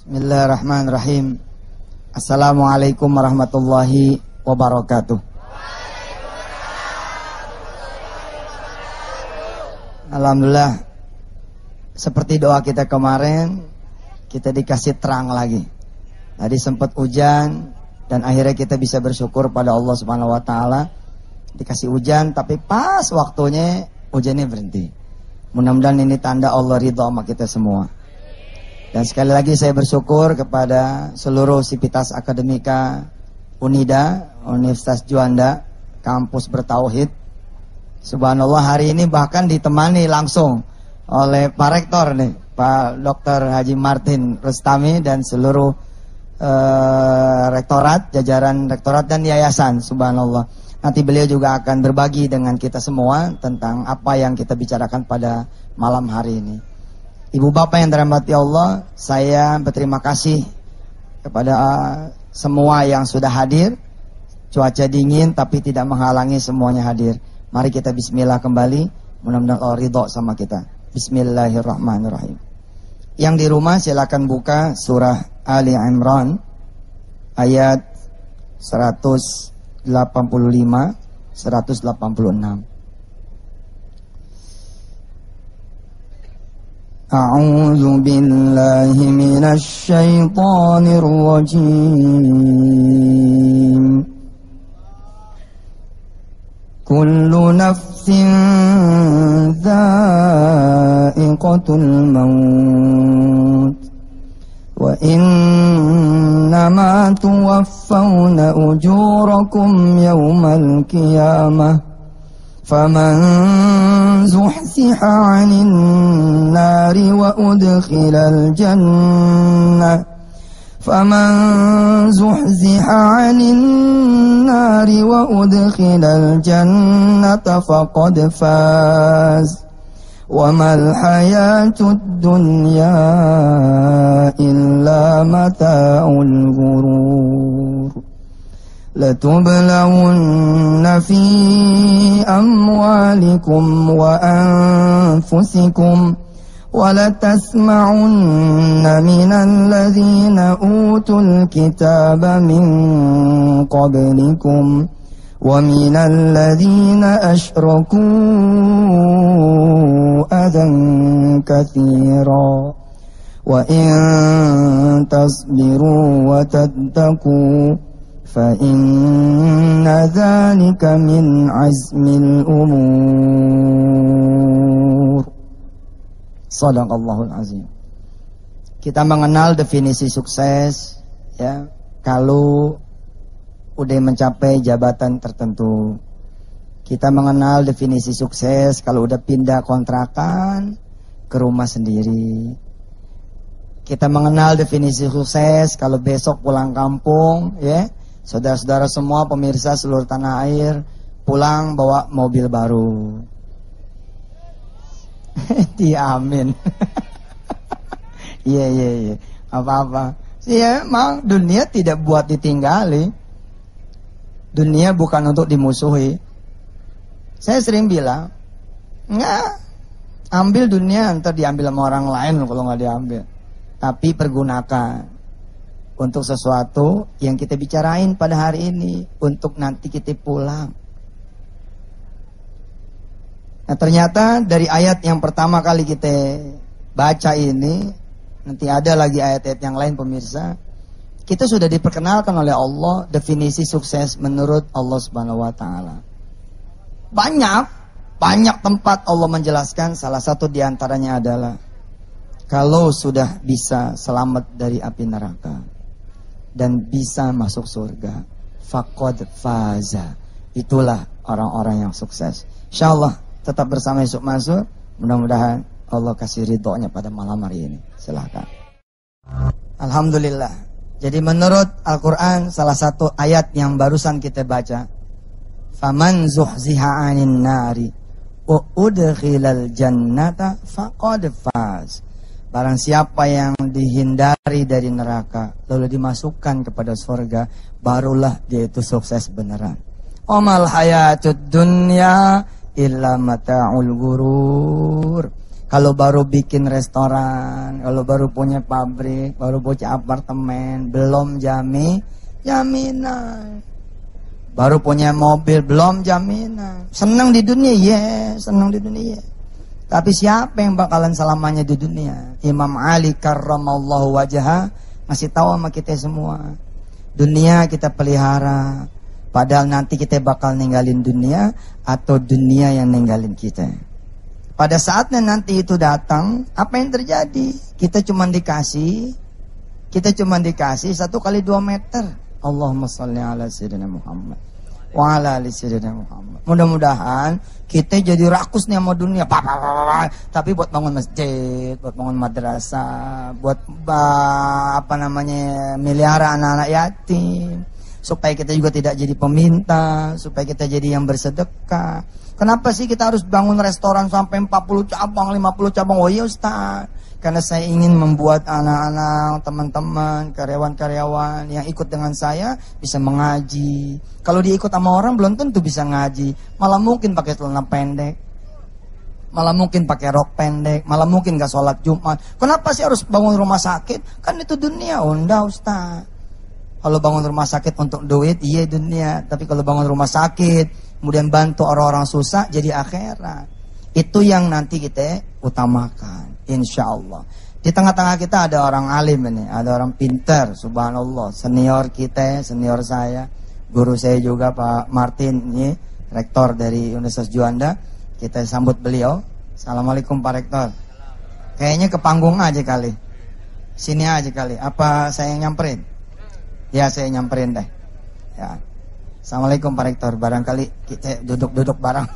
Bismillahirrahmanirrahim. Assalamualaikum warahmatullahi wabarakatuh. Alhamdulillah, seperti doa kita kemarin, kita dikasih terang lagi. Tadi sempat hujan dan akhirnya kita bisa bersyukur pada Allah Subhanahu wa taala. Dikasih hujan tapi pas waktunya hujannya berhenti. Mudah-mudahan ini tanda Allah ridha sama kita semua. Dan sekali lagi saya bersyukur kepada seluruh sivitas akademika Unida, Universitas Juanda, kampus bertauhid. Subhanallah, hari ini bahkan ditemani langsung oleh Pak Rektor nih, Pak Dr. Haji Martin Rustami dan seluruh rektorat, jajaran rektorat dan yayasan. Subhanallah. Nanti beliau juga akan berbagi dengan kita semua tentang apa yang kita bicarakan pada malam hari ini. Ibu bapak yang dirahmati Allah, saya berterima kasih kepada semua yang sudah hadir. Cuaca dingin tapi tidak menghalangi semuanya hadir. Mari kita bismillah kembali. Mudah-mudahan Allah ridho sama kita. Bismillahirrahmanirrahim. Yang di rumah silakan buka surah Ali Imran ayat 185 186. A'udzu billahi minasy syaithanir rajim. Kullu nafsin dha'iqatul maut wa innama tuwaffawna ujurakum yawmal qiyamah. فمن زحزح عن النار وأدخل الجنة فقد فاز وما الحياة الدنيا إلا متاع الغرور لتبلون في أموالكم وأنفسكم ولتسمعن من الذين أوتوا الكتاب من قبلكم ومن الذين أشركوا أذى كثيرا وإن تصبروا وتتقوا فَإِنَّ ذَلِكَ مِنْ عَزْمِ الْأُمُورِ. Shadaqallahul azim. Kita mengenal definisi sukses ya, kalau udah mencapai jabatan tertentu. Kita mengenal definisi sukses kalau udah pindah kontrakan ke rumah sendiri. Kita mengenal definisi sukses kalau besok pulang kampung ya. Saudara-saudara semua, pemirsa seluruh tanah air, pulang bawa mobil baru. Amin. Iya. Apa-apa. Ya, emang dunia tidak buat ditinggali. Dunia bukan untuk dimusuhi. Saya sering bilang, enggak, ambil dunia, ntar diambil sama orang lain kalau nggak diambil. Tapi pergunakan untuk sesuatu yang kita bicarain pada hari ini, untuk nanti kita pulang. Nah, ternyata dari ayat yang pertama kali kita baca ini, nanti ada lagi ayat-ayat yang lain pemirsa, kita sudah diperkenalkan oleh Allah definisi sukses menurut Allah Subhanahu wa taala. Banyak tempat Allah menjelaskan, salah satu diantaranya adalah kalau sudah bisa selamat dari api neraka dan bisa masuk surga, faqad faza. Itulah orang-orang yang sukses. Insyaallah tetap bersama Yusuf Mansur. Mudah-mudahan Allah kasih ridhonya pada malam hari ini. Silahkan. Alhamdulillah. Jadi menurut Al-Quran, salah satu ayat yang barusan kita baca, faman zuhziha 'anil nari wa udkhilal jannata faqad faz. Barang siapa yang dihindari dari neraka lalu dimasukkan kepada surga, barulah dia itu sukses beneran. Omal hayatud dunya illa mata'ul gurur. Kalau baru bikin restoran, kalau baru punya pabrik, baru punya apartemen, belum jaminan. Baru punya mobil, belum jaminan. Senang di dunia, senang di dunia. Tapi siapa yang bakalan selamanya di dunia? Imam Ali karramallahu wajhah ngasih tahu sama kita semua. Dunia kita pelihara, padahal nanti kita bakal ninggalin dunia atau dunia yang ninggalin kita. Pada saatnya nanti itu datang, apa yang terjadi? Kita cuma dikasih 1 kali 2 meter. Allahumma sholli ala sayyidina Muhammad wa ala ali sayyidina Muhammad. Mudah-mudahan kita jadi rakus nih sama dunia. Tapi buat bangun masjid, buat bangun madrasah, buat melihara anak-anak yatim, supaya kita juga tidak jadi peminta, supaya kita jadi yang bersedekah. Kenapa sih kita harus bangun restoran sampai 40 cabang, 50 cabang? Oh iya Ustaz, karena saya ingin membuat anak-anak, teman-teman, karyawan-karyawan yang ikut dengan saya bisa mengaji. Kalau dia ikut sama orang belum tentu bisa ngaji. Malah mungkin pakai celana pendek, malah mungkin pakai rok pendek, malah mungkin gak sholat Jumat. Kenapa sih harus bangun rumah sakit? Kan itu dunia. Oh enggak Ustaz, kalau bangun rumah sakit untuk duit, iya dunia. Tapi kalau bangun rumah sakit kemudian bantu orang-orang susah, jadi akhirat. Itu yang nanti kita utamakan, insya Allah. Di tengah-tengah kita ada orang alim ini, ada orang pintar, subhanallah. Senior kita, senior saya, guru saya juga Pak Martin, ini rektor dari Universitas Juanda. Kita sambut beliau. Assalamualaikum Pak Rektor. Kayaknya ke panggung aja kali, sini aja kali. Apa saya yang nyamperin? Ya saya nyamperin deh. Ya. Assalamualaikum Pak Rektor, barangkali kita duduk-duduk bareng.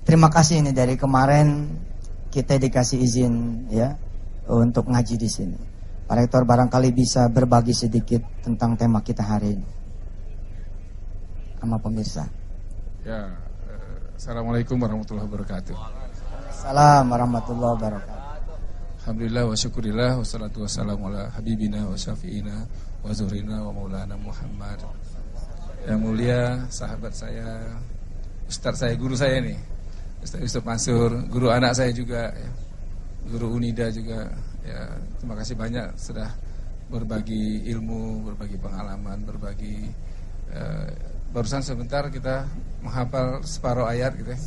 Terima kasih ini dari kemarin kita dikasih izin ya untuk ngaji di sini. Pak Rektor barangkali bisa berbagi sedikit tentang tema kita hari ini sama pemirsa. Ya, assalamualaikum warahmatullahi wabarakatuh. Assalamualaikum warahmatullahi wabarakatuh. Alhamdulillah wa syukurillah wassalatu wassalamu ala habibina wa syafi'ina wa zuhrina wa maulana Muhammad. Yang mulia sahabat saya, ustaz saya, guru saya nih, Ustaz Yusuf Mansur, guru anak saya juga ya. Guru Unida juga ya. Terima kasih banyak sudah berbagi ilmu, berbagi pengalaman, berbagi barusan sebentar kita menghafal separuh ayat gitu ya.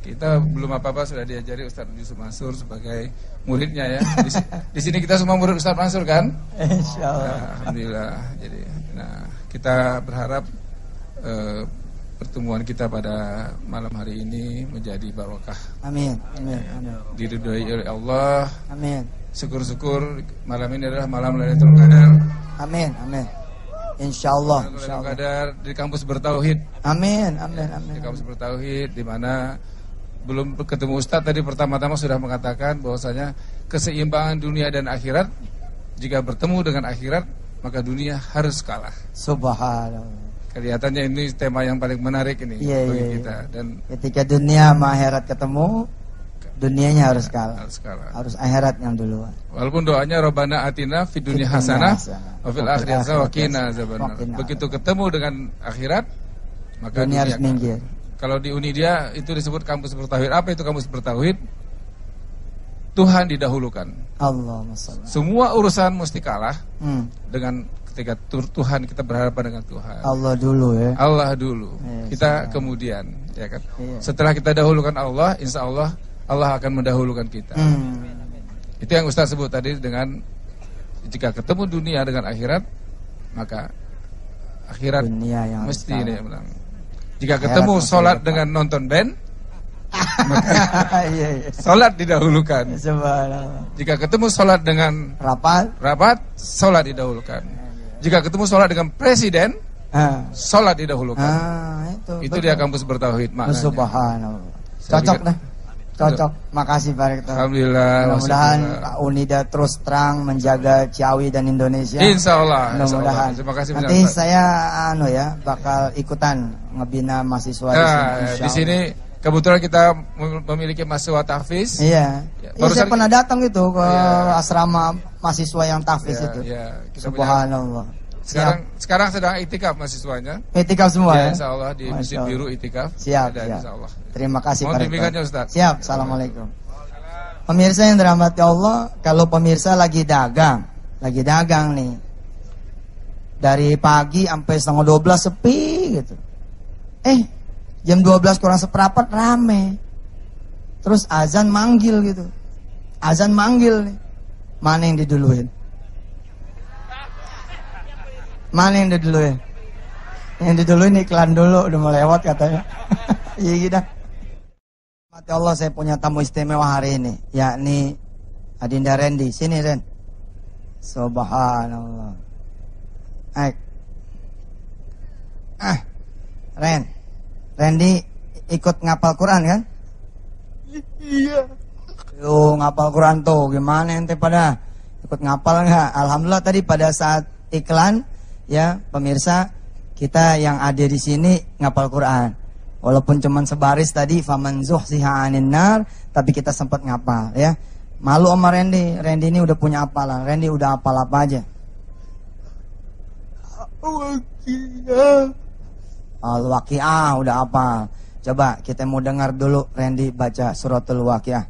Kita belum apa-apa sudah diajari Ustaz Yusuf Mansur sebagai muridnya ya. Di sini kita semua murid Ustaz Mansur kan? Insyaallah. Alhamdulillah. Jadi kita berharap pertemuan kita pada malam hari ini menjadi barokah. Amin. Diridhoi oleh Allah. Amin. Syukur-syukur malam ini adalah malam Lailatul Qadar. Amin. Insyaallah. Lailatul Qadar di kampus bertauhid. Amin. Di kampus bertauhid di mana belum ketemu Ustaz tadi pertama-tama sudah mengatakan bahwasanya keseimbangan dunia dan akhirat, jika bertemu dengan akhirat maka dunia harus kalah. Subhanallah. Kelihatannya ini tema yang paling menarik ini bagi kita. Dan ketika dunia sama akhirat ketemu, dunianya harus kalah. Harus akhirat yang duluan. Walaupun doanya Rabbana atina fid dunya hasanah wa fil akhirati hasanah wa qina azabannar. Begitu ketemu dengan akhirat maka dunia harus minggir. Kalau di Unidia itu disebut kampus bertauhid. Apa itu kampus bertauhid? Tuhan didahulukan. Allahumma shalli. Semua urusan mesti kalah dengan ketika Tuhan, kita berhadapan dengan Tuhan. Allah dulu ya. Allah dulu. Kita kemudian, ya kan. Setelah kita dahulukan Allah, insya Allah Allah akan mendahulukan kita. Itu yang Ustaz sebut tadi dengan jika ketemu dunia dengan akhirat, maka akhirat dunia yang mesti ini menang. Jika ketemu sholat dengan nonton band, maka sholat didahulukan. Jika ketemu sholat dengan rapat, sholat didahulukan. Jika ketemu sholat dengan presiden, sholat didahulukan. Itu dia kampus bertauhid maknanya. Subhanallah. Cocok dah. Cocok. Makasih Pak Rektor. Alhamdulillah. Mudah-mudahan Pak Unida terus terang menjaga Ciawi dan Indonesia. Insya Allah. Mudah-mudahan. Terima kasih. Nanti saya bakal ikutan ngebina mahasiswa di sini. Di sini kebetulan kita memiliki mahasiswa tahfiz. Iya. Saya pernah datang itu ke asrama mahasiswa yang tahfiz itu. Kita Subhanallah. Sekarang sedang itikaf mahasiswanya. Itikaf semua Ya, ya? insya Allah di Masjid Biru itikaf. Siap, Ada, siap. insya Allah. Terima kasih Mohon Pak bimbingannya Rektor. Ustaz. Siap, assalamualaikum. Pemirsa yang dirahmati Allah, kalau pemirsa lagi dagang nih, dari pagi sampai setengah 12 sepi gitu. Jam 12 kurang seperempat rame. Terus azan manggil gitu. Azan manggil nih. Mana yang diduluin? Mana yang diduluin? Yang diduluin iklan dulu, udah mau lewat katanya. Iya gitu. Mati Allah, saya punya tamu istimewa hari ini, yakni Adinda Randy. Sini Ren. Subhanallah. Randy ikut ngapal Quran kan? Iya. Yo ngapal Quran tuh, gimana ente pada ikut ngapal nggak? Alhamdulillah tadi pada saat iklan ya pemirsa kita yang ada di sini ngapal Quran. Walaupun cuman sebaris tadi faman zuhziha 'anil nar, tapi kita sempat ngapal ya. Malu sama Randy. Randy ini udah punya hafalan. Randy udah hafal apa aja? Al-Waqiah udah hafal. Coba kita mau dengar dulu Randy baca suratul Waqiah.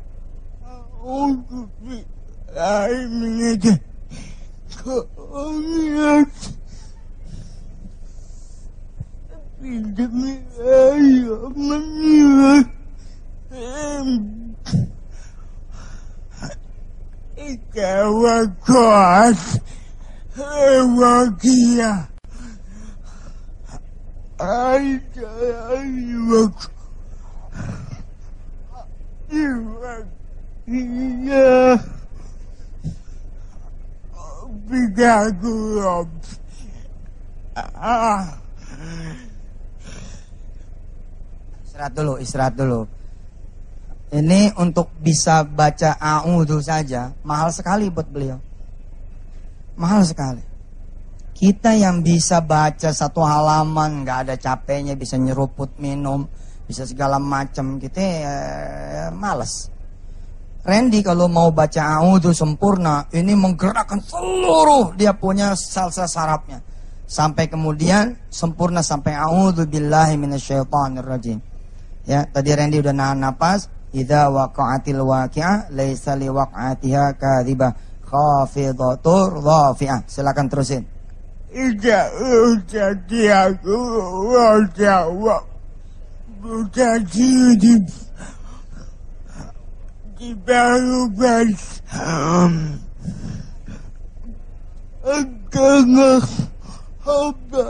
Istirahat dulu. Ini untuk bisa baca a'udzu saja mahal sekali buat beliau. Mahal sekali. Kita yang bisa baca satu halaman nggak ada capeknya, bisa nyeruput minum, bisa segala macam, kita malas. Randy kalau mau baca a'udzu sempurna, ini menggerakkan seluruh dia punya sel-sel sarafnya. Sampai kemudian sempurna sampai a'udzu billahi minasyaitonir rajim. Ya, tadi Randy udah nahan napas. Idza waqa'atil waqi'ah laisa liwaq'atiha kadhibah khafidatur rafi'ah. Silakan terusin. Idza ujati aku jawab bukati di baru bas agak haba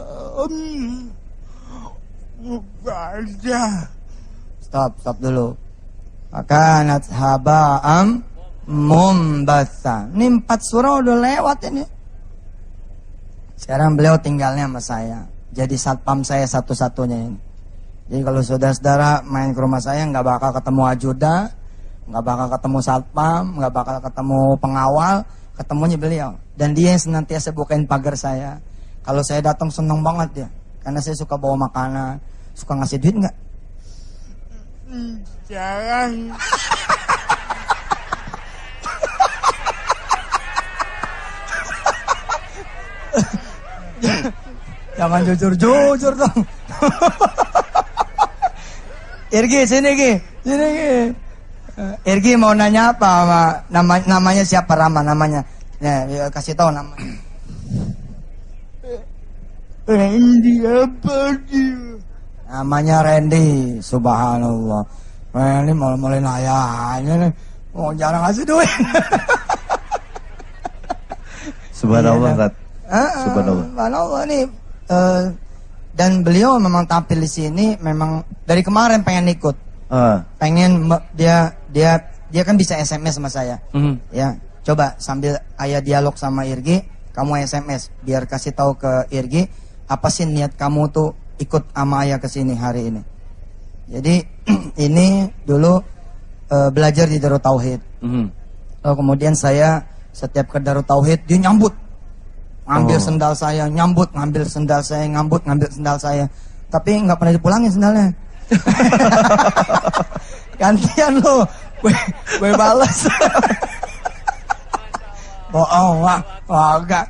baca. Stop dulu. Akanat haba'am mumbatha. Ini 4 surah udah lewat ini. Sekarang beliau tinggalnya sama saya. Jadi satpam saya satu-satunya ini. Jadi kalau saudara-saudara main ke rumah saya nggak bakal ketemu ajuda, nggak bakal ketemu satpam, nggak bakal ketemu pengawal, ketemunya beliau. Dan dia yang senantiasa bukain pagar saya. Kalau saya datang seneng banget dia, karena saya suka bawa makanan, suka ngasih duit nggak? Jangan. Jangan jujur dong. Irgi sini Gi. Irgi mau nanya apa sama namanya siapa Rama namanya? Ya, kasih tahu namanya. Randy apa dia? Namanya Randy, subhanallah. Ini mulai nanya nih. Oh, jarang ngasih duit. Subhanallah, Rat. Subhanallah nih. Dan beliau memang tampil di sini memang dari kemarin pengen ikut. Pengen dia kan bisa SMS sama saya. Ya, coba sambil ayah dialog sama Irgi, kamu SMS biar kasih tahu ke Irgi apa sih niat kamu tuh ikut sama ayah ke sini hari ini. Jadi ini dulu belajar di Darut Tauhid. Lalu kemudian saya setiap ke Darut Tauhid dia nyambut. Ngambil sendal saya, nyambut, ngambil sendal saya, ngambil sendal saya. Tapi nggak pernah dipulangin sendalnya. Gantian lo, gue balas. Bohong, enggak.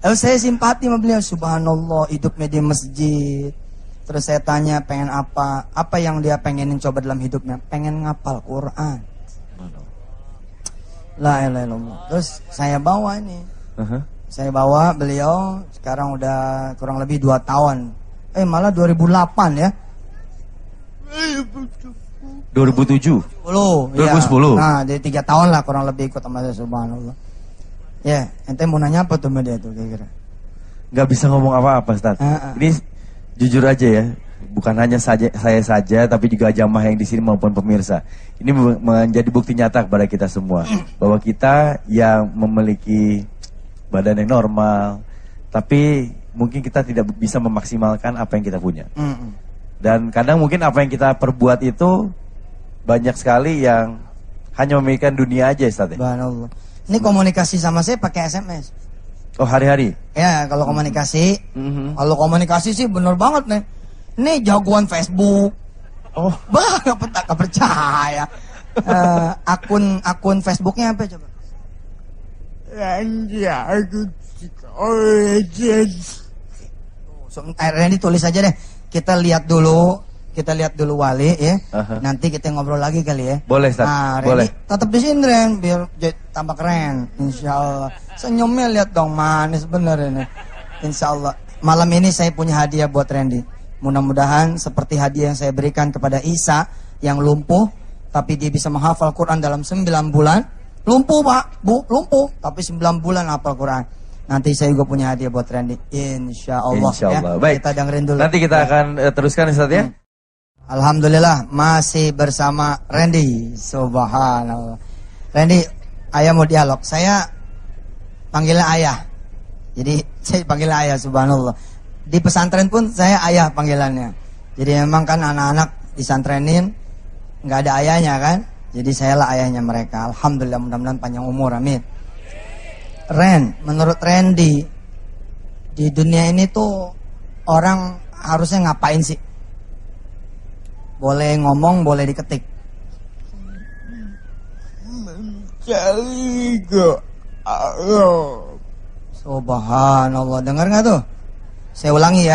Lalu saya simpati sama beliau, subhanallah, hidupnya di masjid. Terus saya tanya pengen apa? Apa yang dia pengenin coba dalam hidupnya? Pengen ngapal Quran. La ilaha illallah. Terus saya bawa ini. Saya bawa beliau sekarang udah kurang lebih 2 tahun. Malah 2008 ya. 2007. 2010. Ya. 2010. Nah, jadi 3 tahun lah kurang lebih ikut sama saya, subhanallah. Ya, ente mau nanya apa tuh sama dia tuh kira-kira? Gak bisa ngomong apa-apa, Ustaz. Ini jujur aja ya, bukan hanya saya saja, tapi juga jamaah yang di sini maupun pemirsa. Ini menjadi bukti nyata kepada kita semua bahwa kita yang memiliki badan yang normal, tapi mungkin kita tidak bisa memaksimalkan apa yang kita punya. Dan kadang mungkin apa yang kita perbuat itu banyak sekali yang hanya memikirkan dunia aja, Ustaz. Subhanallah. Ini komunikasi sama saya pakai SMS. Oh, hari-hari? Ya, kalau komunikasi. Kalau komunikasi sih bener banget nih. Ini jagoan Facebook. Oh, gak percaya. Akun Facebooknya apa coba? Randy aku origin. Randy tulis aja deh. Kita lihat dulu Wali ya. Nanti kita ngobrol lagi kali ya. Boleh, Ustaz. Nah, boleh. Tetap di sini Ren, biar tambah keren. Insyaallah. Senyumnya lihat dong, manis bener ini. Insyaallah. Malam ini saya punya hadiah buat Randy. Mudah-mudahan seperti hadiah yang saya berikan kepada Isa yang lumpuh, tapi dia bisa menghafal Quran dalam 9 bulan. Lumpuh Pak, Bu, lumpuh, tapi 9 bulan hafal Quran. Nanti saya juga punya hadiah buat Randy. Insyaallah. Insyaallah. Ya. Baik. Kita dengerin dulu. Nanti kita akan teruskan, Ustaz ya. Alhamdulillah masih bersama Randy. Subhanallah. Randy, ayah mau dialog. Saya panggilnya ayah. Jadi saya panggilnya ayah, subhanallah. Di pesantren pun saya ayah panggilannya. Jadi memang kan anak-anak disantrenin nggak ada ayahnya kan. Jadi saya lah ayahnya mereka. Alhamdulillah, mudah-mudahan panjang umur, amin. Ren, menurut Randy, di dunia ini tuh orang harusnya ngapain sih? Boleh ngomong, boleh diketik. Mencari ke Allah. Subhanallah, dengar nggak tuh? Saya ulangi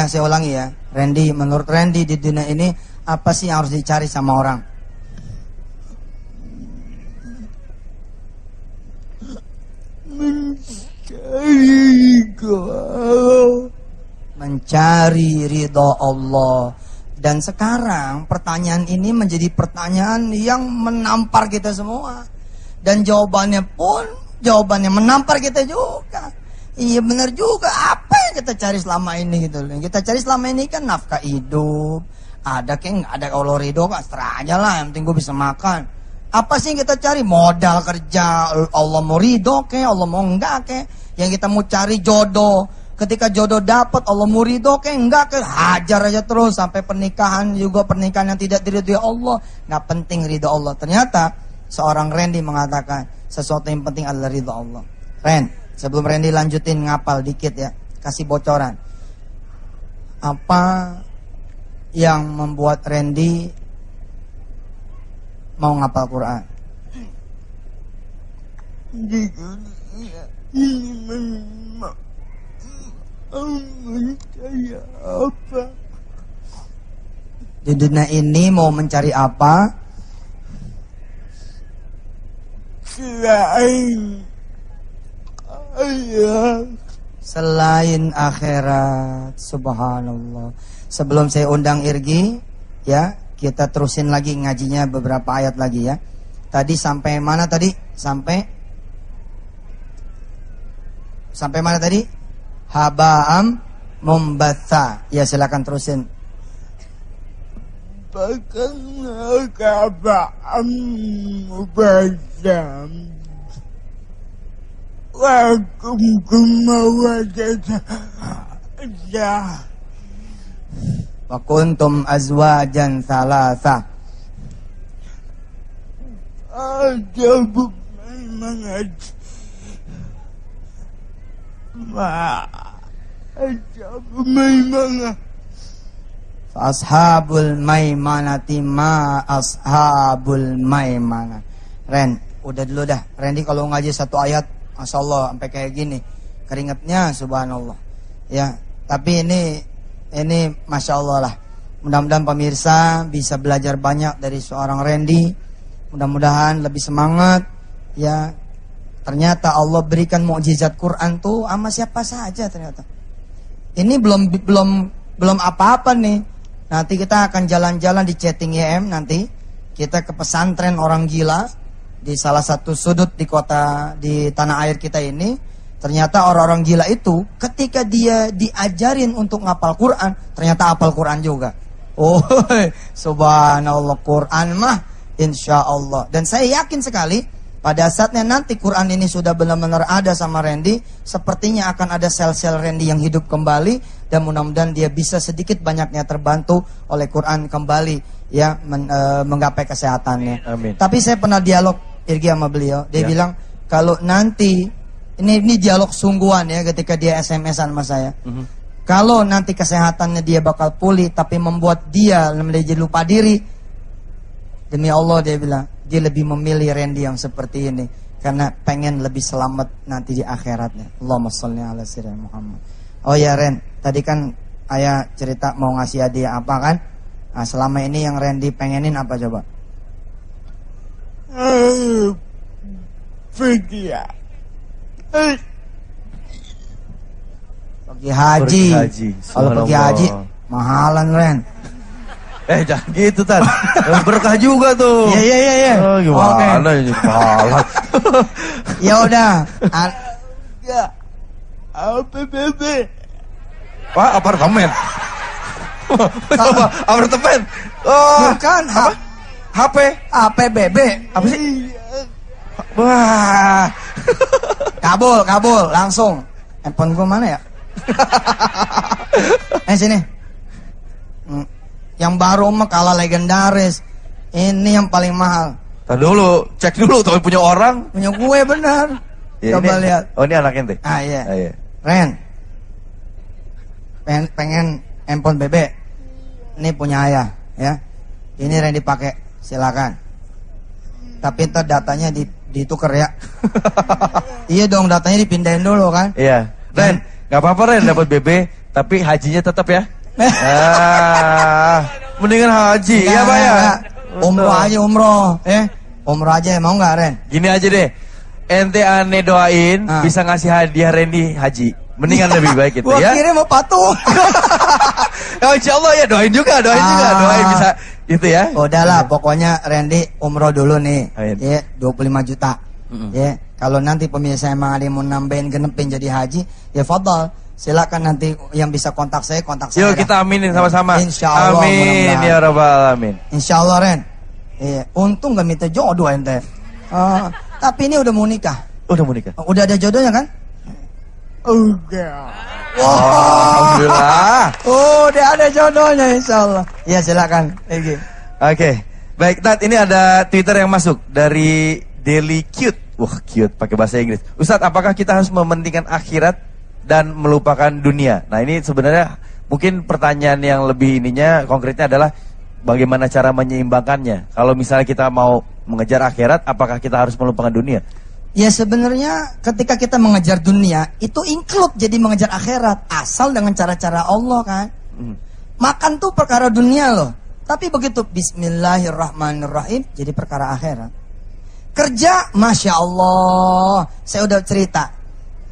ya. Randy, menurut Randy di dunia ini apa sih yang harus dicari sama orang? Mencari ridho Allah. Dan sekarang pertanyaan ini menjadi pertanyaan yang menampar kita semua. Dan jawabannya menampar kita juga. Iya benar juga, apa yang kita cari selama ini gitu. Yang kita cari selama ini kan nafkah hidup. Ada kayak nggak ada, kalau ridho kan seterah aja lah, yang penting gue bisa makan. Apa sih yang kita cari? Modal kerja. Allah mau ridho kayak, Allah mau enggak kayak. Yang kita mau cari jodoh. Ketika jodoh dapat, Allah mau ridho kayak enggak kayak, hajar aja terus sampai pernikahan juga, pernikahan yang tidak diridhoi Allah. Nggak penting ridho Allah. Ternyata seorang Randy mengatakan sesuatu yang penting adalah ridho Allah. Ren, sebelum Randy lanjutin ngapal dikit ya, kasih bocoran. Apa yang membuat Randy mau ngapal Quran? Di dunia ini memang mencari apa? Di dunia ini mau mencari apa? Selain akhirat. Subhanallah. Sebelum saya undang Irgi, ya, kita terusin lagi ngajinya beberapa ayat lagi ya. Tadi sampai mana tadi? Sampai mana tadi? Haba'am membatha. Ya, silakan terusin. Bahkan haba'am membatha. Wakum mawadata. Ya. Wa kuntum azwajan thalatha. Ajabu memang ajabu memang. Ashabul maimanati ma ashabul maimana. Ren, udah dulu dah. Randy kalau ngaji satu ayat, Masya Allah, sampai kayak gini. keringatnya subhanallah. Ya, tapi ini Masya Allah lah. Mudah-mudahan pemirsa bisa belajar banyak dari seorang Randy. Mudah-mudahan lebih semangat. Ya, ternyata Allah berikan mukjizat Quran tuh sama siapa saja ternyata. Ini belum apa-apa nih. Nanti kita akan jalan-jalan di chatting YM nanti. Kita ke pesantren orang gila di salah satu sudut di kota di tanah air kita ini. Ternyata orang-orang gila itu ketika dia diajarin untuk ngapal Quran, ternyata hafal Quran juga. Oh, subhanallah, Quran mah insya Allah. Dan saya yakin sekali pada saatnya nanti Quran ini sudah benar-benar ada sama Randy, sepertinya akan ada sel-sel Randy yang hidup kembali. Dan mudah-mudahan dia bisa sedikit banyaknya terbantu oleh Quran kembali ya menggapai kesehatannya. Amin. Tapi saya pernah dialog Irgi sama beliau, dia bilang kalau nanti ini dialog sungguhan ya ketika dia SMS-an sama saya. Kalau nanti kesehatannya dia bakal pulih tapi membuat dia menjadi lupa diri, demi Allah dia bilang dia lebih memilih Randy yang seperti ini karena pengen lebih selamat nanti di akhiratnya. Allahumma sholli ala sayyidina Muhammad. Oh ya Ren, tadi kan ayah cerita mau ngasih hadiah apa kan? Nah, selama ini yang Randy pengenin apa coba? Pergi haji. Kalau pergi haji mahalan Ren. Jangan gitu Tan. Berkah juga tuh. Iya. Oh, gimana ini mahalan. Ya udah. Pak, apartemen. Apartemen. Oh, bukan HP. APBB. Apa sih? Wah. Kabul langsung. Handphone gue mana ya? Sini. Yang baru mah kalah legendaris. Ini yang paling mahal. Tadi dulu, cek dulu tuh punya orang. Punya gue benar. Ya, coba ini, lihat. Oh, ini anaknya ente. Iya. Iya. Ren. Pengen handphone bebek. Ini punya ayah, ya. Ini Ren dipakai, silakan. Tapi ntar datanya ditukar ya. Iya dong, datanya dipindahin dulu kan. Iya. Ren, nggak apa-apa Ren dapat BB, tapi hajinya tetap ya. Mendingan haji, ya Pak ya. Umroh aja umroh, umroh aja mau nggak Ren? Gini aja deh, ente aneh doain bisa ngasih hadiah Randy haji. Mendingan lebih baik itu ya. Gua kira mau patung. Oh, insya Allah ya doain juga doain bisa gitu ya. Udahlah, pokoknya Randy umroh dulu nih. Amin. Ya, 25 juta. Ya, kalau nanti pemirsa emang ada yang mau nambahin genepin jadi haji, ya fadal. Silakan nanti yang bisa kontak saya. Yuk kita aminin sama-sama. Insya Allah. Amin ya rabbal alamin. Insya Allah Ren. Iya, untung gak minta jodoh ente. Tapi ini udah mau nikah. Udah mau nikah. Udah ada jodohnya kan? Udah. Alhamdulillah. Udah ada jodohnya insya Allah. Iya silakan. Oke. Baik, Tat, ini ada Twitter yang masuk dari Daily Cute. Wah, cute pakai bahasa Inggris. Ustadz, apakah kita harus mementingkan akhirat dan melupakan dunia? Nah, ini sebenarnya mungkin pertanyaan yang lebih konkretnya adalah bagaimana cara menyeimbangkannya. Kalau misalnya kita mau mengejar akhirat, apakah kita harus melupakan dunia? Ya sebenarnya ketika kita mengejar dunia itu include jadi mengejar akhirat asal dengan cara-cara Allah kan. Makan tuh perkara dunia loh. Tapi begitu Bismillahirrahmanirrahim jadi perkara akhirat. Kerja, Masya Allah. Saya udah cerita.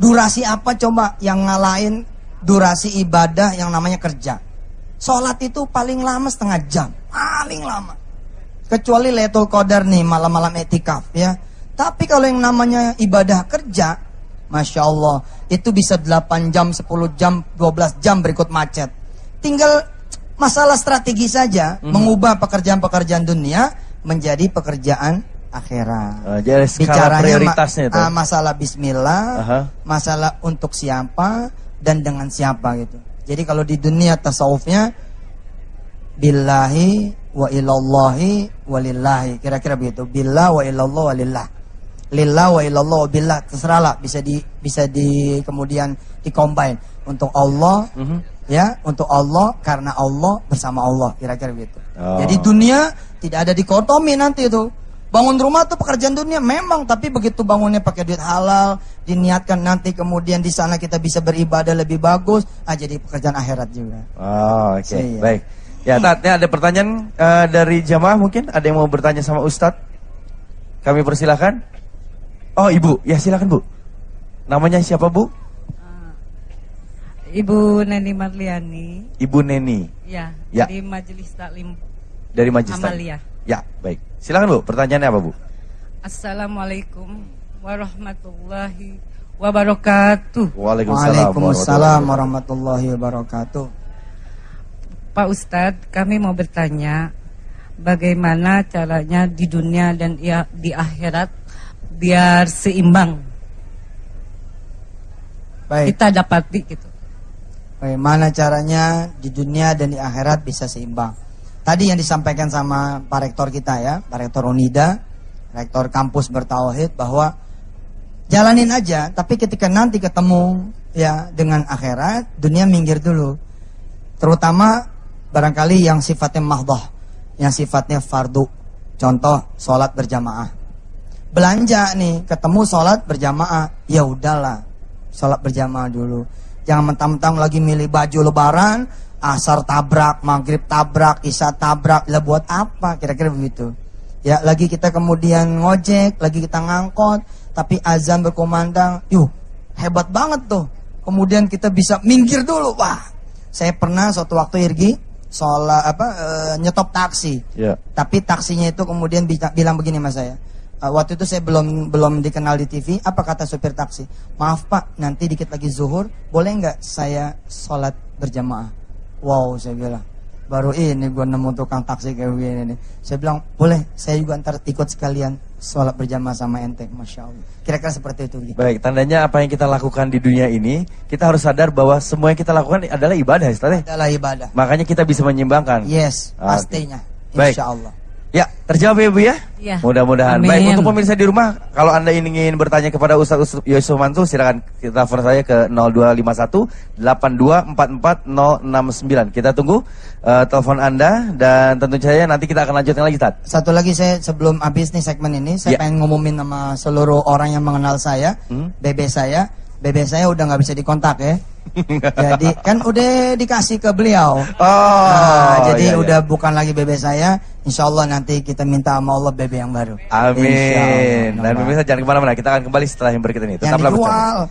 Durasi apa coba yang ngalahin durasi ibadah yang namanya kerja? Sholat itu paling lama setengah jam. Paling lama. Kecuali Lailatul Qadar nih, malam-malam etikaf ya. Tapi kalau yang namanya ibadah kerja, Masya Allah, itu bisa 8 jam, 10 jam, 12 jam berikut macet. Tinggal masalah strategi saja, mengubah pekerjaan-pekerjaan dunia menjadi pekerjaan akhirat. Jadi skala prioritasnya itu. Masalah bismillah, masalah untuk siapa dan dengan siapa gitu. Jadi kalau di dunia tasawufnya billahi wa ilallahi walillahi, kira-kira begitu. Billah wa ilallah walillah. Lillah wa ilallah wa billah, terserahlah, bisa di kemudian di-combine untuk Allah ya, untuk Allah, karena Allah, bersama Allah, kira-kira begitu. Jadi dunia tidak ada dikotomi nanti itu. Bangun rumah tuh pekerjaan dunia memang, tapi begitu bangunnya pakai duit halal, diniatkan nanti kemudian di sana kita bisa beribadah lebih bagus, jadi pekerjaan akhirat juga. Oh, oke. Baik. Ya, Tat, ini ada pertanyaan dari jamaah mungkin? Ada yang mau bertanya sama Ustadz? Kami persilahkan. Oh, Ibu. Ya, silakan, Bu. Namanya siapa, Bu? Ibu Neni Marliani. Ibu Neni. Ya, ya. Dari Majelis Taklim. Dari Majelis Amalia. Ya, baik. Silakan, Bu. Pertanyaannya apa, Bu? Assalamualaikum warahmatullahi wabarakatuh. Waalaikumsalam warahmatullahi wabarakatuh. Pak Ustadz, kami mau bertanya, bagaimana caranya di dunia dan di akhirat biar seimbang? Baik. Kita dapati gitu. Bagaimana caranya di dunia dan di akhirat bisa seimbang? Tadi yang disampaikan sama Pak Rektor kita ya, Pak Rektor Unida, Rektor kampus bertauhid, bahwa jalanin aja, tapi ketika nanti ketemu ya dengan akhirat, dunia minggir dulu. Terutama barangkali yang sifatnya mahdhah, yang sifatnya fardu. Contoh sholat berjamaah. Belanja nih, ketemu sholat berjamaah, ya udahlah, sholat berjamaah dulu. Jangan mentang-mentang lagi milih baju lebaran, asar tabrak, maghrib tabrak, isya tabrak, lah buat apa? Kira-kira begitu. Ya, lagi kita kemudian ngojek, lagi kita ngangkot, tapi azan berkumandang, hebat banget tuh. Kemudian kita bisa minggir dulu, wah. Saya pernah suatu waktu Irgi, nyetop taksi. Yeah. Tapi taksinya itu kemudian bilang begini sama saya. Waktu itu saya belum dikenal di TV. Apa kata supir taksi? Maaf Pak, nanti dikit lagi zuhur, boleh nggak saya sholat berjamaah? Wow, saya bilang, baru ini gue nemu tukang taksi kayak begini nih. Saya bilang, boleh, saya juga ntar ikut sekalian sholat berjamaah sama ente. Masya Allah. Kira-kira seperti itu. Gitu. Baik, tandanya apa yang kita lakukan di dunia ini, kita harus sadar bahwa semua yang kita lakukan adalah ibadah, Ustaz. Adalah ibadah. Makanya kita bisa menyimbangkan. Yes, pastinya. Baik. Insya Allah. Ya, terjawab ya Bu ya? Ya. Mudah-mudahan. Amin. Baik, untuk pemirsa di rumah, kalau Anda ingin bertanya kepada Ustaz Yusuf Mansur, silakan kita telepon saya ke 0251 8244069. Kita tunggu telepon Anda, dan tentu saja nanti kita akan lanjutkan lagi, Tat. Satu lagi, saya sebelum habis nih segmen ini, saya pengen ngumumin sama seluruh orang yang mengenal saya, BB saya udah nggak bisa dikontak ya. Jadi kan udah dikasih ke beliau. Jadi udah bukan lagi BB saya. Insya Allah nanti kita minta sama Allah BB yang baru. Amin. Dan pemirsa jangan kemana-mana, kita akan kembali setelah yang berikut ini. Tetaplah bersama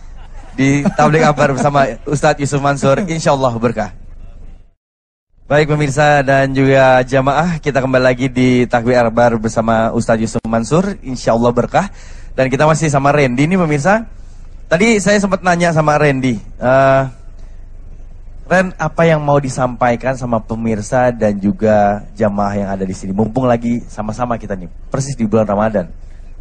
di Tabligh Akbar bersama Ustadz Yusuf Mansur. Insya Allah berkah. Baik pemirsa dan juga jamaah, kita kembali lagi di Tabligh Akbar bersama Ustadz Yusuf Mansur. Insya Allah berkah. Dan kita masih sama Randy nih pemirsa. Tadi saya sempat nanya sama Randy, Ren, apa yang mau disampaikan sama pemirsa dan juga jamaah yang ada di sini? Mumpung lagi sama-sama kita nih, persis di bulan Ramadan,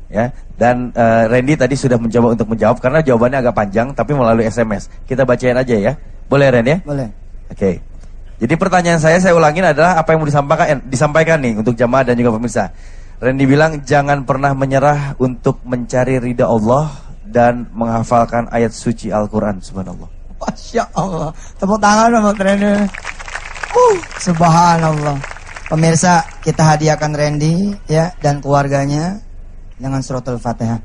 ya. Dan Randy tadi sudah mencoba untuk menjawab karena jawabannya agak panjang, tapi melalui SMS. Kita bacain aja ya, boleh Ren ya? Boleh. Oke. Jadi pertanyaan saya ulangin adalah apa yang mau disampaikan nih untuk jamaah dan juga pemirsa. Randy bilang jangan pernah menyerah untuk mencari ridha Allah dan menghafalkan ayat suci Al-Quran. Subhanallah. Masya Allah. Tepuk tangan sama trainer. Subhanallah. Pemirsa, kita hadiahkan Randy ya dan keluarganya dengan suratul Fatihah.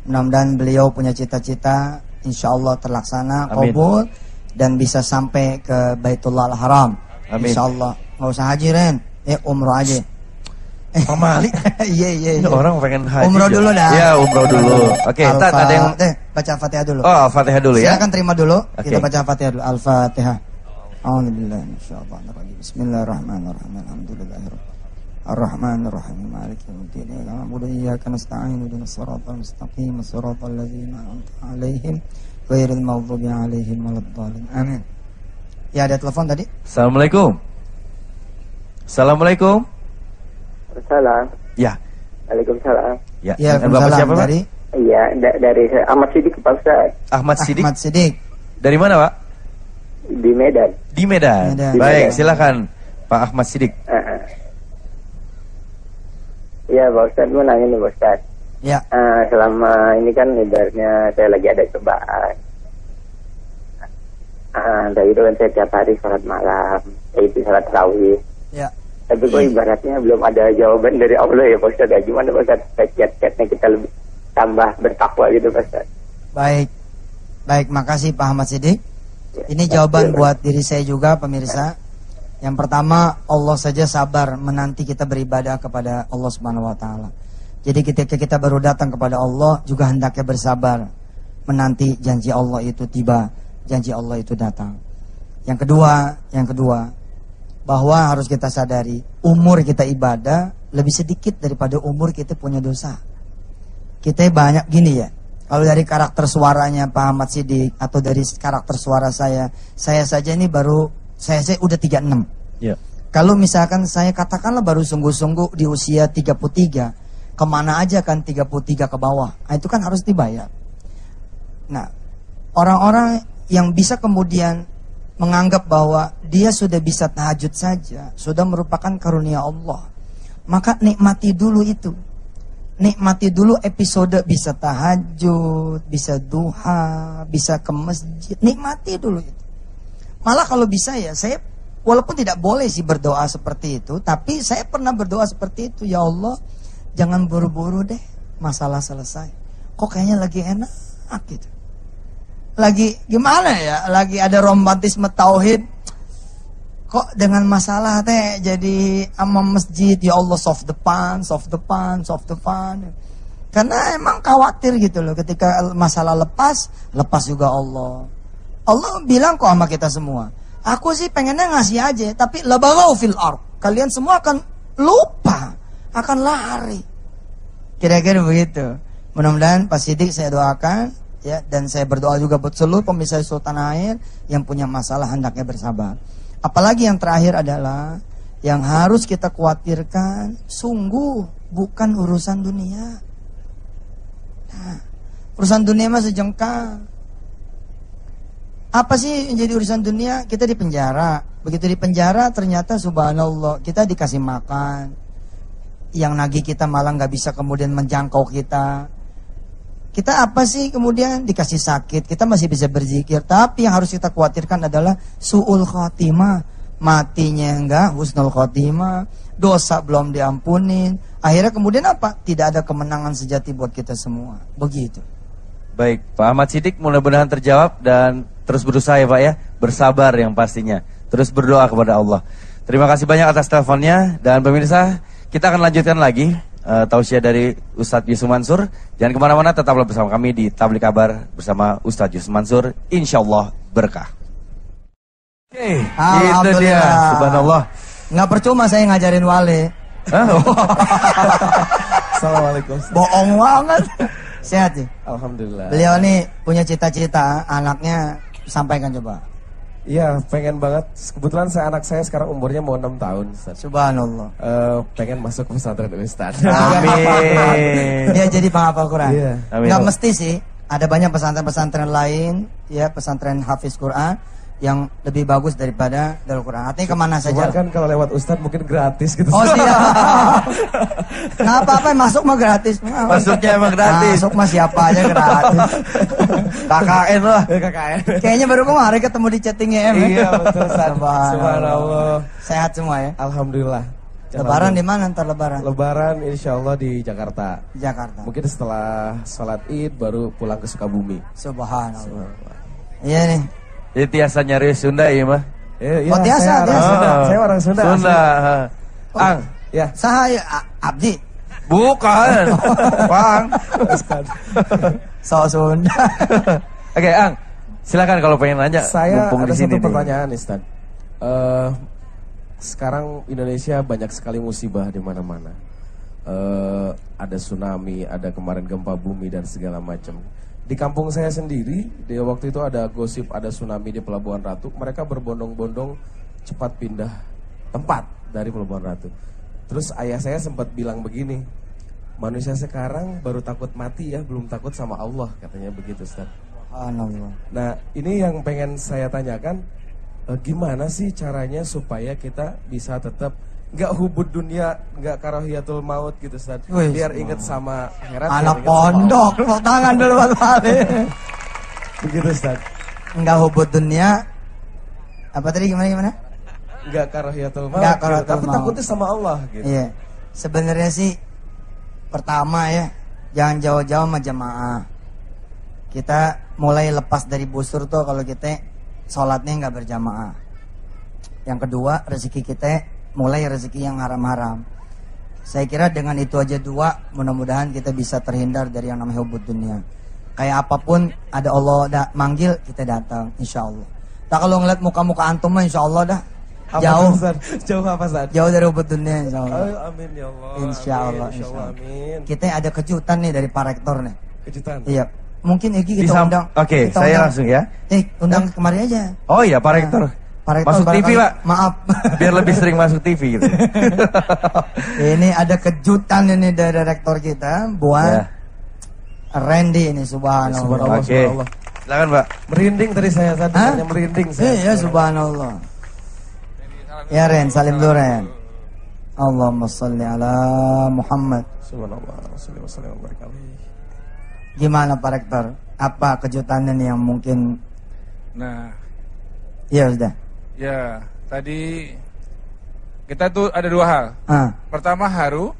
Mudah-mudahan beliau punya cita-cita, insya Allah terlaksana, kabul, dan bisa sampai ke Baitullah Al-Haram. Insya Allah. Nggak usah haji Ren, umroh aja. Pamali. Iya. Orang pengen haji. Umroh dulu dah. Iya, umroh dulu. Oke, ada yang baca Fatihah dulu. Oh, Fatihah dulu ya. Silakan terima dulu. Kita baca Fatihah dulu. Al-Fatihah. A'udzubillahi minasyaitonir rajim. Bismillahirrahmanirrahim. Alhamdulillahirabbil Ar-Rahmanir-Rahim. Maliki yaumiddin. Na'budu wa iyyaka nasta'in. Ihdinas siratal mustaqim. Shiratal ladzina an'amta 'alaihim ghairil maghdubi 'alaihim waladdallin. Amin. Ya, ada telepon tadi. Assalamualaikum. Assalamualaikum. Salam. Ya. Waalaikumsalam. Ya. Bapak siapa, Pak? Dari? Iya, dari Ahmad Sidik, Pak Ustaz. Ahmad Sidik. Ahmad Sidik. Dari mana, Pak? Di Medan. Di Medan. Baik, silakan Pak Ahmad Sidik. Iya, Pak Ustaz, mau nanya nih, Pak Ustaz. Ya. Selama ini kan ibaratnya saya lagi ada cobaan. Dari itu kan saya tiap hari sholat malam, yaitu sholat tarawih. Ya. Tapi kok ibaratnya belum ada jawaban dari Allah ya Pak Ustadz. Gimana Pak Ustadz? Kiat-kiatnya kita lebih tambah bertakwa gitu Pak Ustadz. Baik, makasih Pak Ahmad Siddiq. Ini jawaban buat diri saya juga pemirsa. Yang pertama, Allah saja sabar menanti kita beribadah kepada Allah Subhanahu wa taala. Jadi ketika kita baru datang kepada Allah juga hendaknya bersabar menanti janji Allah itu tiba, janji Allah itu datang. Yang kedua, bahwa harus kita sadari umur kita ibadah lebih sedikit daripada umur kita punya dosa. Kita banyak gini ya. Kalau dari karakter suaranya Pak Ahmad Siddiq atau dari karakter suara saya saja ini baru saya udah 36. Ya. Kalau misalkan saya katakanlah baru sungguh-sungguh di usia 33, kemana aja kan 33 ke bawah? Nah, itu kan harus dibayar. Nah, orang-orang yang bisa kemudian menganggap bahwa dia sudah bisa tahajud saja, sudah merupakan karunia Allah. Maka nikmati dulu itu. Nikmati dulu episode bisa tahajud, bisa duha, bisa ke masjid. Nikmati dulu itu. Malah kalau bisa ya, saya walaupun tidak boleh sih berdoa seperti itu, tapi saya pernah berdoa seperti itu. Ya Allah, jangan buru-buru deh, masalah selesai. Kok kayaknya lagi enak gitu. Lagi gimana ya? Lagi ada romantisme tauhid. Kok dengan masalah teh jadi ama masjid, ya Allah soft depan. Karena emang khawatir gitu loh ketika masalah lepas juga Allah. Allah bilang kok sama kita semua, aku sih pengennya ngasih aja, tapi labaghaw fil ard. Kalian semua akan lupa, akan lari. Kira-kira begitu. Mudah-mudahan Pak Siddiq saya doakan ya, dan saya berdoa juga buat seluruh pemirsa Sultan Air yang punya masalah hendaknya bersabar. Apalagi yang terakhir adalah yang harus kita khawatirkan sungguh bukan urusan dunia. Nah, urusan dunia mah sejengkal. Apa sih yang jadi urusan dunia? Kita di penjara. Begitu di penjara ternyata subhanallah kita dikasih makan. Yang nagih kita malah nggak bisa kemudian menjangkau kita. Kita apa sih kemudian dikasih sakit, kita masih bisa berzikir. Tapi yang harus kita khawatirkan adalah su'ul khotimah. Matinya enggak, husnul khotimah. Dosa belum diampunin. Akhirnya kemudian apa? Tidak ada kemenangan sejati buat kita semua. Begitu. Baik, Pak Ahmad Siddiq mudah-mudahan terjawab dan terus berusaha ya Pak ya. Bersabar yang pastinya. Terus berdoa kepada Allah. Terima kasih banyak atas teleponnya. Dan pemirsa, kita akan lanjutkan lagi tausiah dari Ustadz Yusuf Mansur. Jangan kemana-mana, tetaplah bersama kami di Tablik Kabar bersama Ustadz Yusuf Mansur. Insya Allah berkah. Oke, itu dia. Subhanallah. Nggak percuma saya ngajarin wali. Assalamualaikum. Bohong banget. Sehat sih. Alhamdulillah. Beliau nih punya cita-cita, anaknya sampaikan coba. Iya, pengen banget. Kebetulan anak saya sekarang umurnya mau 6 tahun. Ustaz. Subhanallah. Pengen masuk ke pesantren Ustaz. Amin. Dia jadi penghafal Quran. Iya. Nggak mesti sih. Ada banyak pesantren-pesantren lain, ya pesantren hafiz Quran yang lebih bagus daripada Darul Quran. Artinya kemana saja. Kan kalau lewat Ustadz mungkin gratis gitu. Oh siap. Nggak apa-apa, masuk mah gratis. Masuknya emang gratis. Masuk mah siapa aja gratis. KKN lah. KKN. Kayaknya baru kemarin ketemu di chattingnya em. Iya betul. Subhanallah. Sehat semua ya. Alhamdulillah. Lebaran di mana ntar lebaran? Lebaran insya Allah di Jakarta. Jakarta. Mungkin setelah sholat Id baru pulang ke Sukabumi. Subhanallah. Iya nih. Jadi tiasa nyari Sunda ya mah. Iya, Oh, tiasa, saya orang tiasa. Sunda. Saya orang Sunda. Sunda. Ang, Ya. Sahaya Abdi. Bukan. Bang. So Sunda. Oke, Ang. Silakan kalau pengen nanya. Saya mumpung ada di sini satu nih. pertanyaan, Ustaz. Sekarang Indonesia banyak sekali musibah di mana-mana. Ada tsunami, ada kemarin gempa bumi dan segala macam. Di kampung saya sendiri, di waktu itu ada gosip ada tsunami di Pelabuhan Ratu. Mereka berbondong-bondong cepat pindah tempat dari Pelabuhan Ratu. Terus ayah saya sempat bilang begini, manusia sekarang baru takut mati ya, belum takut sama Allah, katanya begitu, Ustaz. Subhanallah. Nah, ini yang pengen saya tanyakan, gimana sih caranya supaya kita bisa tetap nggak hubud dunia, nggak karahiyatul maut gitu, Ustaz. Wih, Biar inget sama akhirat. Anak pondok, tepuk tangan dulu buat Wali. Begitu, Ustaz. Enggak hubud dunia. Apa tadi gimana? Enggak karahiyatul maut. Enggak karahiyatul Tapi maut. takutnya sama Allah gitu. Iya. Sebenarnya sih pertama ya, jangan jauh-jauh sama jamaah. Kita mulai lepas dari busur tuh kalau kita sholatnya nggak berjamaah. Yang kedua, rezeki kita mulai rezeki yang haram-haram. Saya kira dengan itu aja dua, mudah-mudahan kita bisa terhindar dari yang namanya hubud dunia. Kayak apapun ada Allah manggil, kita datang, insya Allah. Tak kalau ngeliat muka-muka antum mah insya Allah dah jauh. Jauh apa Ustaz? Jauh dari hubud dunia insya Allah. Amin ya Allah. Insya Allah, Insya Allah. Amin. Kita ada kejutan nih dari Pak Rektor nih. Kejutan. Iya. Mungkin Egi kita undang. Oke, kita saya undang. langsung ya. Undang kemari aja. Oh iya, Pak Rektor. Pak Rektor Masuk TV, Pak. Maaf. Biar lebih sering masuk TV gitu. Ini ada kejutan ini dari rektor kita buat Ya. Randy ini, subhanallah. Subhanallah. Oke. Silakan, Pak. Merinding tadi saya tadi Hah? hanya merinding saya. Iya, subhanallah. Ya Ren, salim dulu Ren. Allahumma sholli ala Muhammad. Subhanallah. Wassalamualaikum warahmatullahi wabarakatuh. Gimana Pak Rektor? Apa kejutannya nih yang mungkin? Nah, Iya sudah. ya tadi kita tuh ada dua hal. Pertama haru,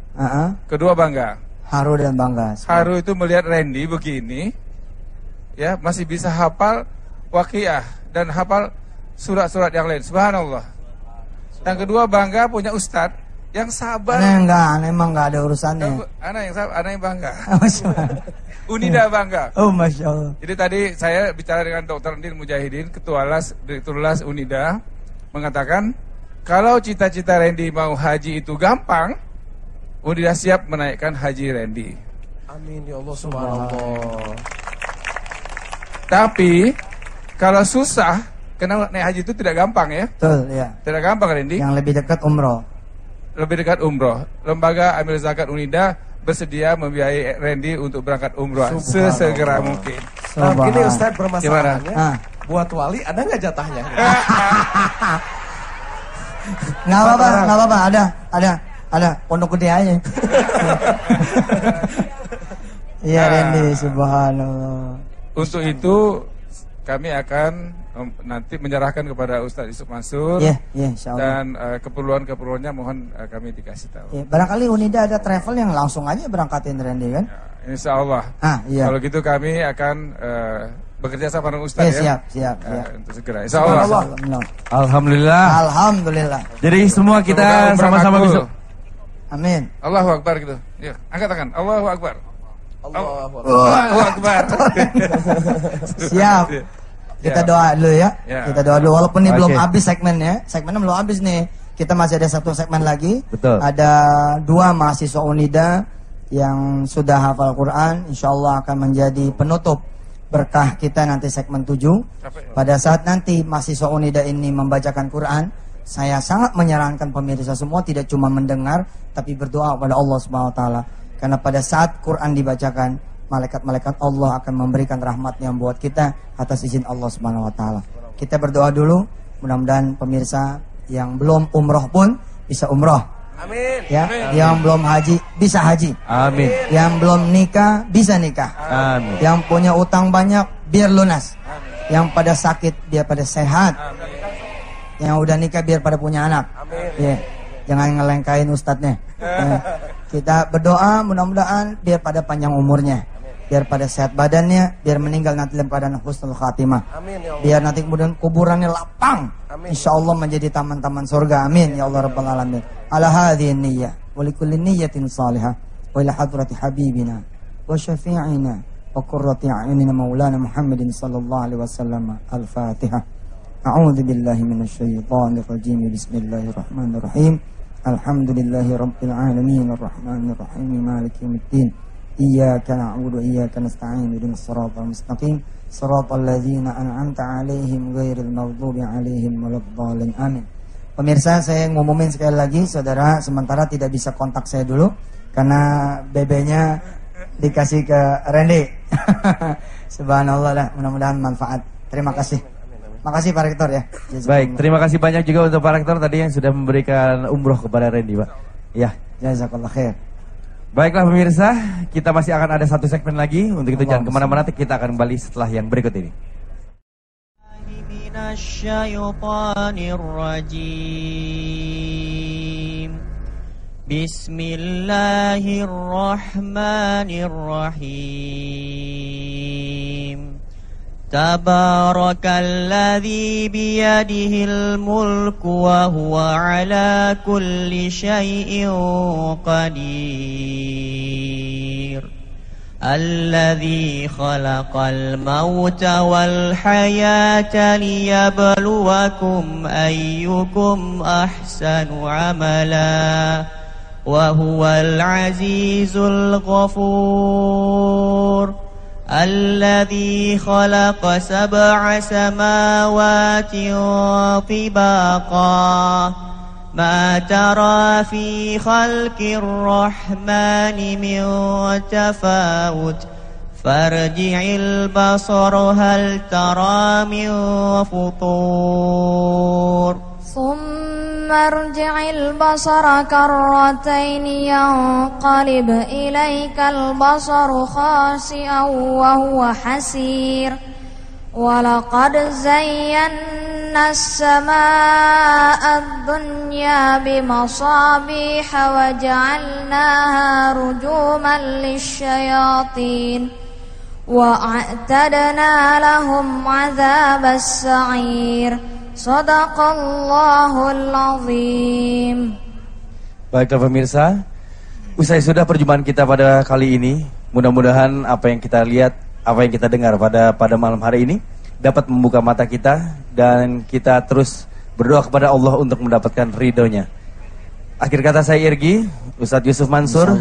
kedua bangga. Haru dan bangga. Haru itu melihat Randy begini, ya masih bisa hafal waqiah dan hafal surat-surat yang lain. Subhanallah. Yang kedua bangga punya ustadz yang sabar. Aneh emang enggak ada urusannya. Anak yang sabar, anak yang bangga. Masya Allah. Unida bangga. Oh Masya Allah. Jadi tadi saya bicara dengan Dr. Andin Mujahidin, Ketua LAS, Direktur LAS Unida, mengatakan kalau cita-cita Randy mau haji itu gampang, Unida siap menaikkan haji Randy. Amin ya Allah subhanallah. Tapi kalau susah, karena naik haji itu tidak gampang ya. Betul ya. Tidak gampang Randy. Yang lebih dekat umroh. Lebih dekat umroh. Lembaga Amil Zakat Unida bersedia membiayai Randy untuk berangkat umroh sesegera mungkin. Nah, begini Ustaz permasalahannya. Buat wali ada nggak jatahnya? Nggak apa-apa, ada pondok gede aja. Iya Randy, subhanallah. Untuk itu kami akan nanti menyerahkan kepada Ustadz Yusuf Mansur. Iya, insyaallah. Dan keperluan-keperluannya mohon kami dikasih tahu. Ya, barangkali Unida ada travel yang langsung aja berangkatin Randy kan? Ya, insya Allah. Iya. Kalau gitu kami akan bekerja sama dengan Ustadz Siap. untuk segera. Insya Allah. Alhamdulillah. Jadi semua kita sama-sama bisa. Amin. Allahu Akbar gitu. Yuk, angkat tangan. Allahu Akbar. Allahu Akbar. Siap. Kita doa dulu ya. Kita doa dulu walaupun ini belum habis segmennya. Segmennya belum habis nih. Kita masih ada satu segmen lagi. Betul. Ada 2 mahasiswa Unida yang sudah hafal Quran, insyaallah akan menjadi penutup berkah kita nanti segmen 7. Pada saat nanti mahasiswa Unida ini membacakan Quran, saya sangat menyarankan pemirsa semua tidak cuma mendengar tapi berdoa kepada Allah Subhanahu wa taala. Karena pada saat Quran dibacakan, malaikat-malaikat Allah akan memberikan rahmatnya buat kita atas izin Allah Subhanahu wa taala. Kita berdoa dulu, mudah-mudahan pemirsa yang belum umroh pun bisa umroh. Amin. Ya, yang belum haji bisa haji. Amin. Yang belum nikah bisa nikah. Amin. Yang punya utang banyak biar lunas. Yang pada sakit biar pada sehat. Yang udah nikah biar pada punya anak. Ya. Jangan ngelengkain ustadznya. Ya. Kita berdoa mudah-mudahan biar pada panjang umurnya. Biar pada sehat badannya, biar meninggal nanti dalam keadaan husnul khatimah. Amin ya Allah. Biar nanti kemudian kuburannya lapang. Amin. Insyaallah menjadi taman-taman surga. Amin ya Allah rabbal alamin. Ala hadhihi niyyah wa likulli niyyatin salihah wa ila hadrati habibina wa syafi'ina wa qurrati a'yunina maulana Muhammadin sallallahu alaihi wasallam. Al-Fatihah. A'udzu billahi minasyaitonir rajim. Bismillahirrahmanirrahim. Alhamdulillahi rabbil alamin arrahmanir rahim maliki yaumiddin. Iyyaka na'budu wa iyyaka nasta'in ihdinas siratal mustaqim siratal ladzina an'amta 'alaihim ghairil maghdubi 'alaihim waladdallin. Amin. Pemirsa, saya ngumumin sekali lagi, saudara sementara tidak bisa kontak saya dulu karena BB-nya dikasih ke Randy. Subhanallah lah, mudah-mudahan manfaat. Terima kasih. Makasih Pak Rektor ya. Baik, terima kasih banyak juga untuk Pak Rektor tadi yang sudah memberikan umroh kepada Randy, Pak. Ya, jazakallah khair. Baiklah pemirsa, kita masih akan ada satu segmen lagi. Untuk itu jangan kemana-mana, kita akan kembali setelah yang berikut ini. من الشيطان الرجيم بسم الله الرحمن الرحيم تبارك الذي بيده الملك وهو على كل شيء قدير الذي خلق الموت والحياة ليبلوكم أيكم أحسن عملا وهو العزيز الغفور الذي خلق 7 سماوات طباقا ما ترى في خلق الرحمن من تفاوت فارجع البصر هل ترى من فطور ثم ارجع البصر كرتين ينقلب إليك البصر خاسئا وهو حسير ولقد زينا السماء الدنيا بمصابيح وجعلناها رجوما للشياطين وأعتدنا لهم عذاب السعير Sadaqallahul azim. Baiklah pemirsa, usai sudah perjumpaan kita pada kali ini. Mudah-mudahan apa yang kita lihat, apa yang kita dengar pada malam hari ini dapat membuka mata kita dan kita terus berdoa kepada Allah untuk mendapatkan ridhonya. Akhir kata saya Irgi, Ustadz Yusuf Mansur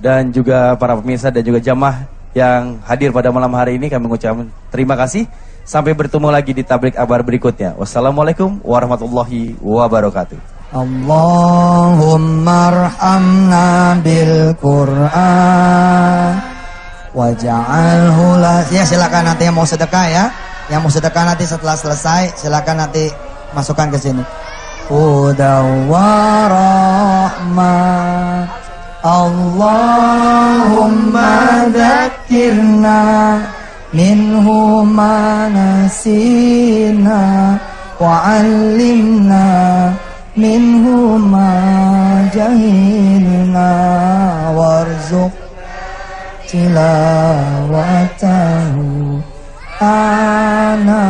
dan juga para pemirsa dan juga jamaah yang hadir pada malam hari ini, kami mengucapkan terima kasih. Sampai bertemu lagi di tablik akbar berikutnya. Wassalamualaikum warahmatullahi wabarakatuh. Allahumma arhamna bil Qur'an waj'alhu la. Ya silakan nanti yang mau sedekah ya. Yang mau sedekah nanti setelah selesai silakan nanti masukkan ke sini. Hudaw wa rahmah. Allahumma dzakirna minhu ma nasina wa'allimna minhu ma jahilna warzuq tilawatahu ana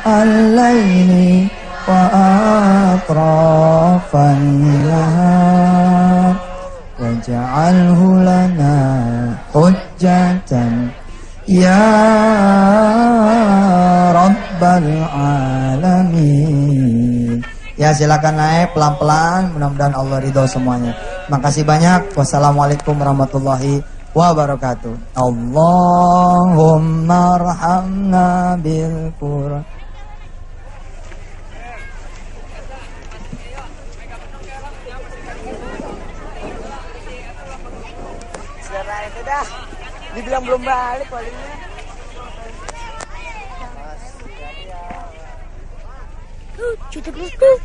al-layli wa atrafan nahar waj'alhu lana hujjatan ya Rabbal Alamin. Ya silakan naik pelan-pelan, mudah-mudahan Allah ridho semuanya. Makasih banyak. Wassalamualaikum warahmatullahi wabarakatuh. Allahumma arhamna bil Qur'an. Dibilang belum balik palingnya. Cukup.